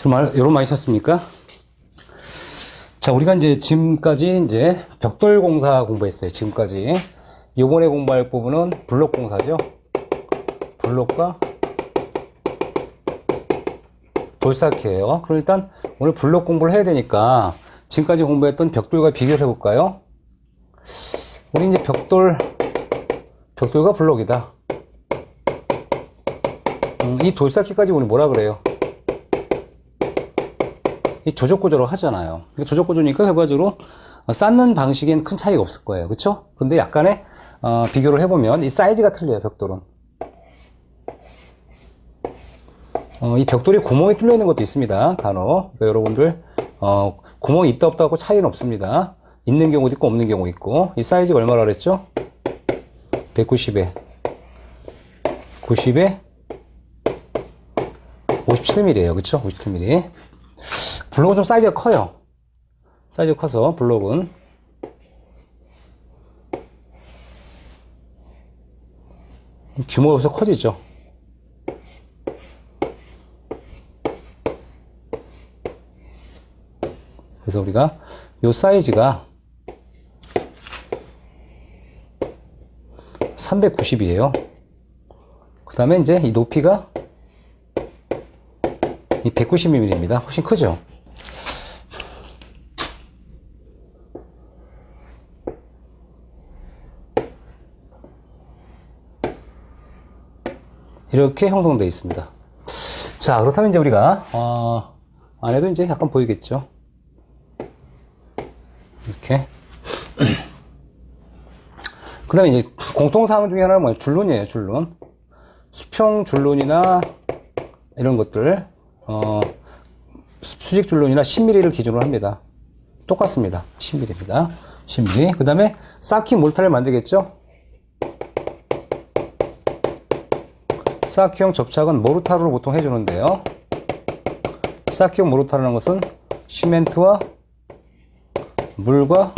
여러분 많이 쳤습니까? 자, 우리가 이제 지금까지 이제 벽돌 공사 공부했어요. 지금까지. 요번에 공부할 부분은 블록 공사죠. 블록과 돌쌓기예요. 그럼 일단 오늘 블록 공부를 해야 되니까 지금까지 공부했던 벽돌과 비교를 해볼까요? 우리 이제 벽돌과 블록이다. 이 돌쌓기까지 우리 뭐라 그래요? 이 조적구조로 하잖아요. 조적구조니까 결과적으로 쌓는 방식엔 큰 차이가 없을 거예요. 그쵸? 근데 약간의 비교를 해보면 이 사이즈가 틀려요. 벽돌은. 이 벽돌에 구멍이 뚫려 있는 것도 있습니다. 간혹. 그러니까 여러분들 구멍이 있다 없다 하고 차이는 없습니다. 있는 경우도 있고 없는 경우도 있고. 이 사이즈가 얼마나 그랬죠? 190에 90에 57mm예요. 그쵸? 57mm. 블록은 좀 사이즈가 커요. 사이즈가 커서 블록은 규모가 벌써 커지죠. 그래서 우리가 요 사이즈가 390이에요. 그 다음에 이제 이 높이가 이 190mm입니다. 훨씬 크죠? 이렇게 형성되어 있습니다. 자, 그렇다면 이제 우리가 안에도 이제 약간 보이겠죠? 이렇게. 그 다음에 이제 공통사항 중에 하나는 뭐예요? 줄눈이에요. 줄눈. 수평 줄눈이나 이런 것들 수직 줄눈이나 10mm를 기준으로 합니다. 똑같습니다. 10mm입니다. 10mm. 그 다음에 쌓기 몰타를 만들겠죠? 쌓기용 접착은 모르타르로 보통 해주는데요. 쌓기용 모르타르라는 것은 시멘트와 물과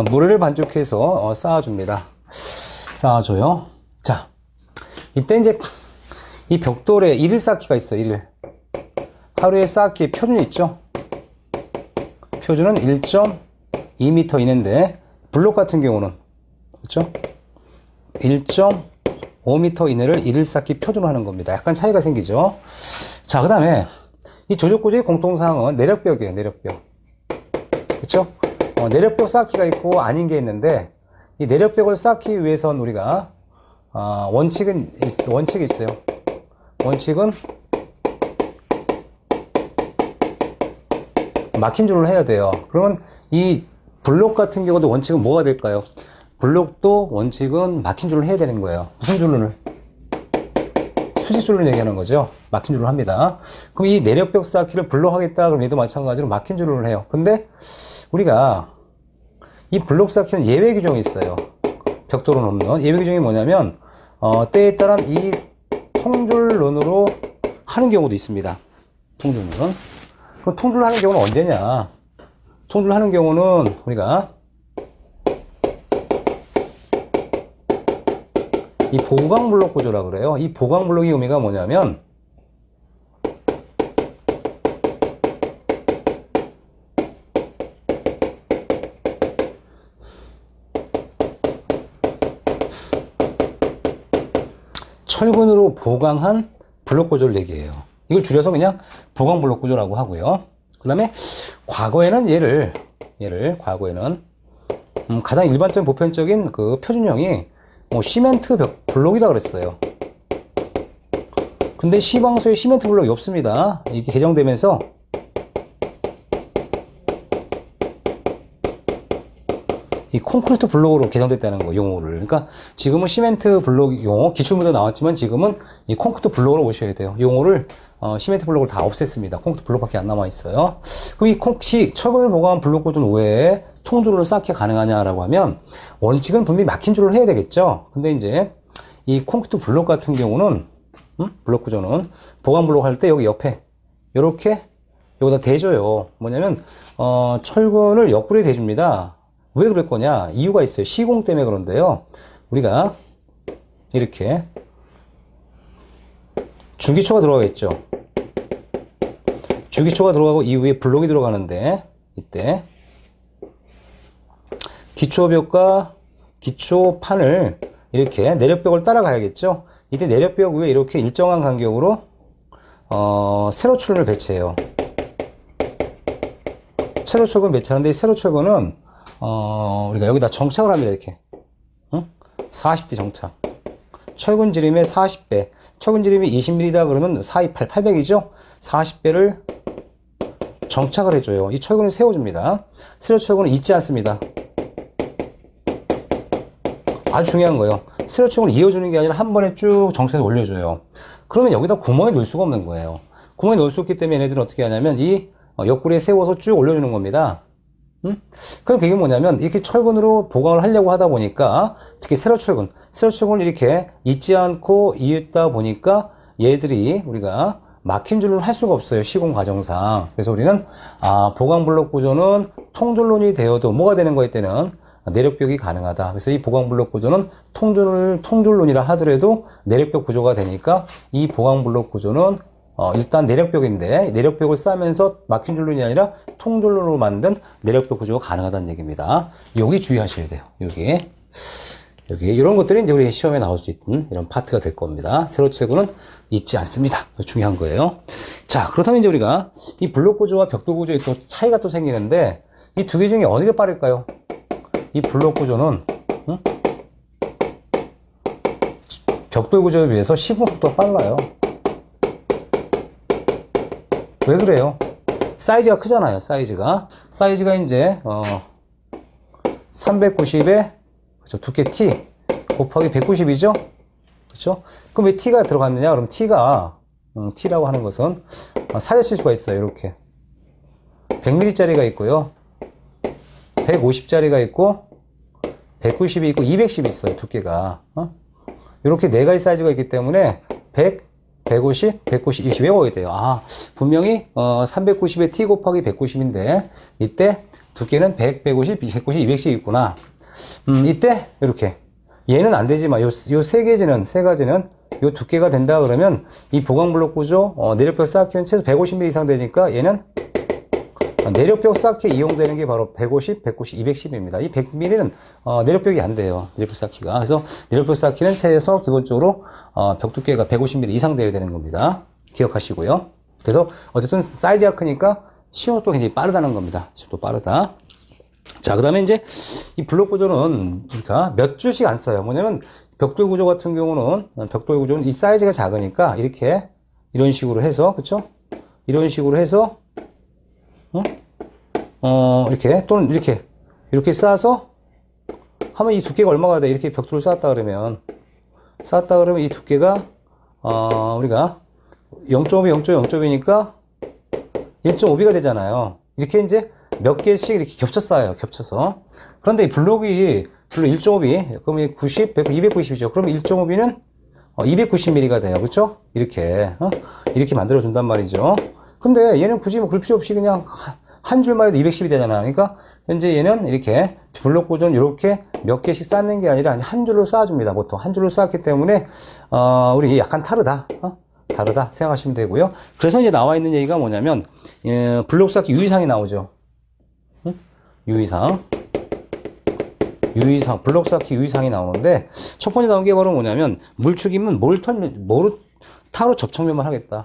모래를 반죽해서 쌓아줍니다. 쌓아줘요. 자, 이때 이제 이 벽돌에 일일 쌓기가 있어요. 일일. 하루에 쌓기의 표준이 있죠. 표준은 1.2m 이내인데 블록 같은 경우는 그렇죠? 1.5m 이내를 일일 쌓기 표준으로 하는 겁니다. 약간 차이가 생기죠. 자, 그 다음에 이 조적구조의 공통사항은 내력벽이에요. 내력벽. 그렇죠? 내력벽 쌓기가 있고 아닌 게 있는데 이 내력벽을 쌓기 위해서는 우리가 원칙이 있어요. 원칙은 막힌 줄을 해야 돼요. 그러면 이 블록 같은 경우도 원칙은 뭐가 될까요? 블록도 원칙은 막힌 줄을 해야 되는 거예요. 무슨 줄을? 수직 줄을 얘기하는 거죠. 막힌 줄을 합니다. 그럼 이 내력벽 쌓기를 블록 하겠다 그럼 얘도 마찬가지로 막힌 줄을 해요. 근데 우리가 이 블록 쌓기는 예외 규정이 있어요. 벽돌은 없는 예외 규정이 뭐냐면 때에 따른 이 통줄눈으로 하는 경우도 있습니다. 통줄눈. 그 통줄을 하는 경우는 언제냐? 통줄을 하는 경우는 우리가 이 보강블록 구조라 그래요. 이 보강블록의 의미가 뭐냐면 철근으로 보강한 블록 구조를 얘기해요. 이걸 줄여서 그냥 보강블록 구조라고 하고요. 그 다음에 과거에는 얘를 과거에는 가장 일반적인 보편적인 그 표준형이 시멘트 블록이라 그랬어요. 근데 시방서에 시멘트 블록이 없습니다. 이게 개정되면서 이 콘크리트 블록으로 개정됐다는 거, 용어를. 그러니까 지금은 시멘트 블록 용어, 기출문도 나왔지만 지금은 이 콘크리트 블록으로 오셔야 돼요. 용어를, 시멘트 블록을 다 없앴습니다. 콘크리트 블록밖에 안 남아있어요. 그럼 이 철근을 보강한 블록 구조 외에 통줄을 쌓기 가능하냐라고 하면 원칙은 분명히 막힌 줄을 해야 되겠죠. 근데 이제 이 콘크리트 블록 같은 경우는, 블록 구조는 보강 블록 할 때 여기 옆에, 요렇게 여기다 대줘요. 뭐냐면, 철근을 옆구리에 대줍니다. 왜 그럴 거냐? 이유가 있어요. 시공 때문에 그런데요. 우리가 이렇게 줄기초가 들어가겠죠. 주기초가 들어가고 이후에 블록이 들어가는데, 이때 기초벽과 기초판을 이렇게 내력벽을 따라가야겠죠. 이때 내력벽 위에 이렇게 일정한 간격으로 세로철근을 배치해요. 세로철근 배치하는데, 이 세로철근은 우리가 여기다 정착을 합니다. 이렇게 40대 정착. 철근 지름의 40배. 철근 지름이 20mm다 그러면 428, 800이죠. 40배를 정착을 해줘요. 이 철근을 세워줍니다. 세로철근은 잊지 않습니다. 아주 중요한 거예요. 세로철근을 이어주는 게 아니라 한 번에 쭉 정착해서 올려줘요. 그러면 여기다 구멍에 넣을 수가 없는 거예요. 구멍에 넣을 수 없기 때문에 얘네들은 어떻게 하냐면 이 옆구리에 세워서 쭉 올려주는 겁니다. 그럼 그게 뭐냐면 이렇게 철근으로 보강을 하려고 하다 보니까 특히 세로철근을 이렇게 잊지 않고 이었다 보니까 얘들이 우리가 막힌 줄로 할 수가 없어요. 시공 과정상. 그래서 우리는 보강 블록 구조는 통줄론이 되어도 뭐가 되는 거에 때는 내력벽이 가능하다. 그래서 이 보강 블록 구조는 통줄론이라 하더라도 내력벽 구조가 되니까 이 보강 블록 구조는 일단 내력벽인데 내력벽을 쌓으면서 막힌 줄론이 아니라 통줄론으로 만든 내력벽 구조가 가능하다는 얘기입니다. 여기 주의하셔야 돼요. 여기 이런 것들이 이제 우리 시험에 나올 수 있는 이런 파트가 될 겁니다. 세로철근은 잊지 않습니다. 중요한 거예요. 자, 그렇다면 이제 우리가 이 블록 구조와 벽돌 구조에 또 차이가 또 생기는데 이 두 개 중에 어느 게 빠를까요? 이 블록 구조는 벽돌 구조에 비해서 시공 속도가 빨라요. 왜 그래요? 사이즈가 크잖아요. 사이즈가 이제 390에 그렇죠, 두께 T 곱하기 190이죠. 그렇죠? 그럼 왜 T가 들어갔느냐? 그럼 T라고 하는 것은 사제칠 수가 있어요. 이렇게 100mm짜리가 있고요, 150짜리가 있고, 190이 있고, 210이 있어요. 두께가 이렇게 네 가지 사이즈가 있기 때문에 100, 150, 190 이렇게 외워야 돼요. 분명히 390에 T 곱하기 190인데 이때 두께는 100, 150, 190, 210이 있구나. 이때 이렇게 얘는 안 되지만 요 세 가지는 요 두께가 된다 그러면 이 보강블록 구조 내력벽 쌓기는 최소 150mm 이상 되니까 얘는 내력벽 쌓기에 이용되는 게 바로 150, 190, 210입니다. 이 100mm는 내력벽이 안 돼요. 내력벽 쌓기가. 그래서 내력벽 쌓기는 최소 기본적으로 벽 두께가 150mm 이상 되어야 되는 겁니다. 기억하시고요. 그래서 어쨌든 사이즈가 크니까 시험도 굉장히 빠르다는 겁니다. 시험도 빠르다. 자, 그 다음에 이제 이 블록 구조는 그러니까 몇 줄씩 안 써요. 뭐냐면 벽돌 구조 같은 경우는 이 사이즈가 작으니까 이런 식으로 해서, 그쵸? 이런 식으로 해서 이렇게 또는 이렇게 쌓아서 하면 이 두께가 얼마가 돼? 이렇게 벽돌을 쌓았다 그러면 이 두께가 우리가 0.5, 0.0.2니까 1.5B가 되잖아요. 이렇게 이제 몇 개씩 이렇게 겹쳐서. 그런데 이 블록이 1.5B, 그럼 90, 100, 290이죠. 그럼 1.5B는 290mm가 돼요. 그렇죠? 이렇게 만들어준단 말이죠. 근데 얘는 굳이 뭐 그럴 필요 없이 그냥 한 줄만 해도 210이 되잖아. 그러니까 현재 얘는 이렇게 블록 구조는 이렇게 몇 개씩 쌓는 게 아니라 한 줄로 쌓아줍니다. 보통 한 줄로 쌓았기 때문에 우리 약간 다르다 생각하시면 되고요. 그래서 이제 나와 있는 얘기가 뭐냐면 블록 쌓기 유의사항이 나오죠. 유의사항 블록 쌓기 유의사항이 나오는데 첫 번째 나온 게 바로 뭐냐면 물축이면 모르타로 접촉면만 하겠다.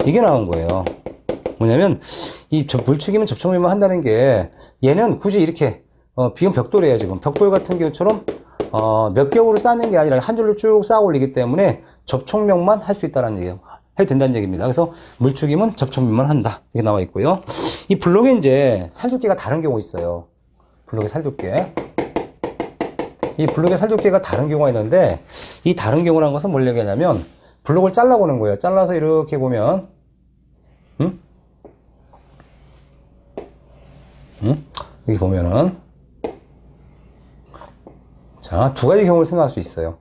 이게 나온 거예요. 뭐냐면 이 물축이면 접촉면만 한다는 게 얘는 굳이 이렇게 비금 벽돌이에요. 지금 벽돌 같은 경우처럼 몇 겹으로 쌓는 게 아니라 한 줄로 쭉 쌓아 올리기 때문에 접촉면만 할 수 있다는 얘기예요. 해도 된다는 얘기입니다. 그래서 물축이면 접촉면만 한다. 이게 나와 있고요. 이 블록에 이제 살두께가 다른 경우 있어요. 블록의 살두께. 이 블록의 살두께가 다른 경우가 있는데 이 다른 경우라는 것은 뭘 얘기하냐면 블록을 잘라보는 거예요. 잘라서 이렇게 보면 여기 보면은 자, 두 가지 경우를 생각할 수 있어요.